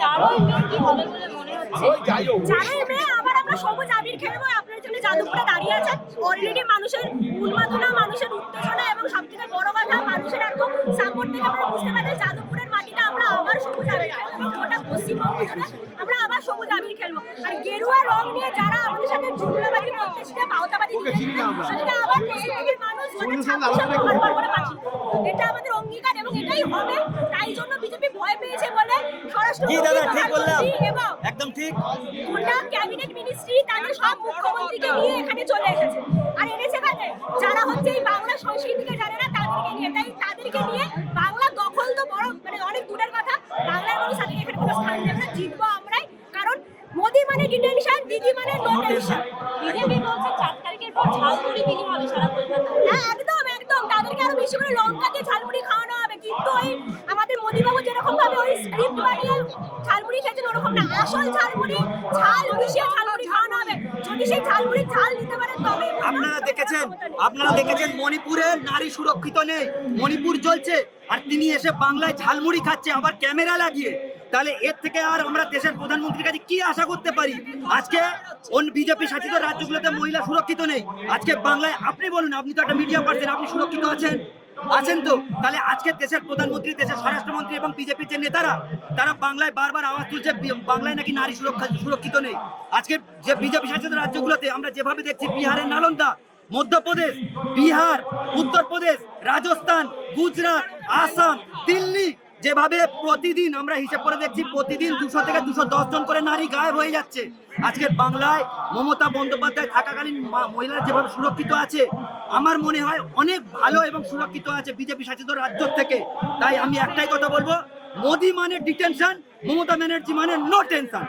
4ই মে কি হবে বলে মনে হচ্ছে? 4ই মে আবার আমরা সবুজ আবির খেলবো। আপনার জন্য জাদুপুরে দাঁড়িয়ে আছে। অলরেডি মানুষের উন্মাদনা, মানুষের উত্তেজনা এবং সবথেকে বড় কথা মানুষের এত সাপোর্ট থেকে আমরা বুঝতে পারি জাদুপুরের মাটিতে আমরা আবার সবুজ আবির খেলবো এবং গোটা পশ্চিমবঙ্গ জুড়ে আমরা আবার সবুজ আবির খেলবো। আর গেরুয়া রং নিয়ে যারা আমাদের সাথে জুমলাবাজি করতেছে, পাওতাবাজি সেটা আবার পশ্চিমবঙ্গের মানুষ প্রমাণ করে পাচ্ছি। এটা আমাদের অঙ্গীকার এবং এটাই হবে। তাই জন্য বিজেপি ভয় পেয়েছে বলে একদম ঠিক গোটা ক্যাবিনেট মিনিস্ট্রি তাদের সব মুখ্যমন্ত্রীকে নিয়ে এখানে চলে এসেছে। আর এনেছে কাকে? যারা হচ্ছে এই বাংলা সংস্কৃতিকে জানে না তাদেরকে নিয়ে। তাই তাদেরকে নিয়ে বাংলা দখল তো বড় মানে অনেক দূরের কথা, বাংলার মানুষ তাদেরকে এখানে কোনো স্থান দেবে না। জিতবো আমরাই, কারণ মোদি মানে ডিটেনশন, দিদি মানে নো টেনশন। বিজেপি বলছে 4 তারিখের পর ঝালমুড়ি বিলি হবে সারা কলকাতায়। হ্যাঁ একদম একদম, তাদেরকে আরো বেশি করে লঙ্কা দিয়ে ঝালমুড়ি খাওয়ানো হবে। কিন্তু ওই আমাদের মোদিবাবু যেরকম ভাবে ওই স্ক্রিপ্ট বানিয়ে ঝালমুড়ি খেয়েছেন ওরকম না, আসল ঝালমুড়ি ঝাল মিশিয়ে ঝালমুড়ি খাওয়ানো হবে। যদি সেই ঝালমুড়ি ঝাল দিতে পারে তবে। আপনারা দেখেছেন মণিপুরে নারী সুরক্ষিত নেই, মণিপুর জ্বলছে, আর তিনি এসে বাংলায় ঝালমুড়ি খাচ্ছে আবার ক্যামেরা লাগিয়ে। তাহলে এর থেকে আর আমরা দেশের প্রধানমন্ত্রীর কাছে কি আশা করতে পারি? আজকে বিজেপি শাসিত রাজ্যগুলোতে মহিলা সুরক্ষিত নেই, আজকে বাংলায় আপনি বলুন, আপনি তো একটা মিডিয়া পার্সন, আপনি সুরক্ষিত আছেন তো? তাহলে আজকে দেশের প্রধানমন্ত্রী, দেশের স্বরাষ্ট্রমন্ত্রী এবং বিজেপির যে নেতারা তারা বাংলায় বারবার আওয়াজ তুলছে বাংলায় নাকি নারী সুরক্ষিত নেই। আজকে যে বিজেপি শাসিত রাজ্যগুলোতে আমরা যেভাবে দেখছি, বিহারের নালন্দা, মধ্যপ্রদেশ, বিহার, উত্তরপ্রদেশ, রাজস্থান, গুজরাট, আসাম, দিল্লি, যেভাবে প্রতিদিন আমরা হিসাব করে দেখছি প্রতিদিন 200 থেকে 210 জন করে নারী গায়েব হয়ে যাচ্ছে। আজকে বাংলায় মমতা বন্দ্যোপাধ্যায় থাকাকালীন মহিলারা যেভাবে সুরক্ষিত আছে, আমার মনে হয় অনেক ভালো এবং সুরক্ষিত আছে বিজেপি শাসিত রাজ্য থেকে। তাই আমি একটাই কথা বলবো, মোদি মানে ডিটেনশন, মমতা ব্যানার্জি মানে নো টেনশন।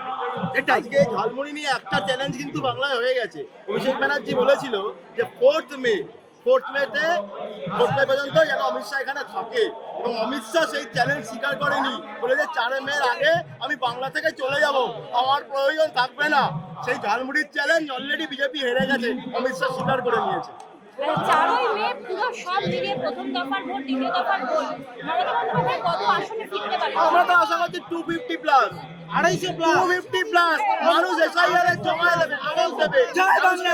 এটাই। আজকে ঝালমুড়ি নিয়ে একটা চ্যালেঞ্জ কিন্তু বাংলায় হয়ে গেছে। অভিষেক ব্যানার্জি বলেছিল যে 4th মে পর্যন্ত যেন অমিত শাহ এখানে থাকে, এবং অমিত শাহ সেই চ্যালেঞ্জ স্বীকার করেনি। বলে যে 4 মের আগে আমি বাংলা থেকে চলে যাব, আমার প্রয়োজন থাকবে না। সেই ঝালমুড়ির চ্যালেঞ্জ অলরেডি বিজেপি হেরে গেছে, অমিত শাহ স্বীকার করে নিয়েছে। 4ই মে পুরো সব মিলিয়ে প্রথম দফার ভোট, দ্বিতীয় দফার ভোট, মমতা বন্দ্যোপাধ্যায় কত আসনে ফিরতে পারে? আমরা তো আশা করছি 250 প্লাস, 250 প্লাস মানুষ এসআইআর এর জমা দেবে, আওয়াজ দেবে। জয় বাংলা,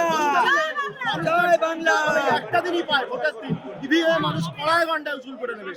জয় বাংলা। একটা দিনই পায় ভোটের দিন, ইভিএম মানুষ কড়ায় ঘন্টায় উসুল করে নেবে।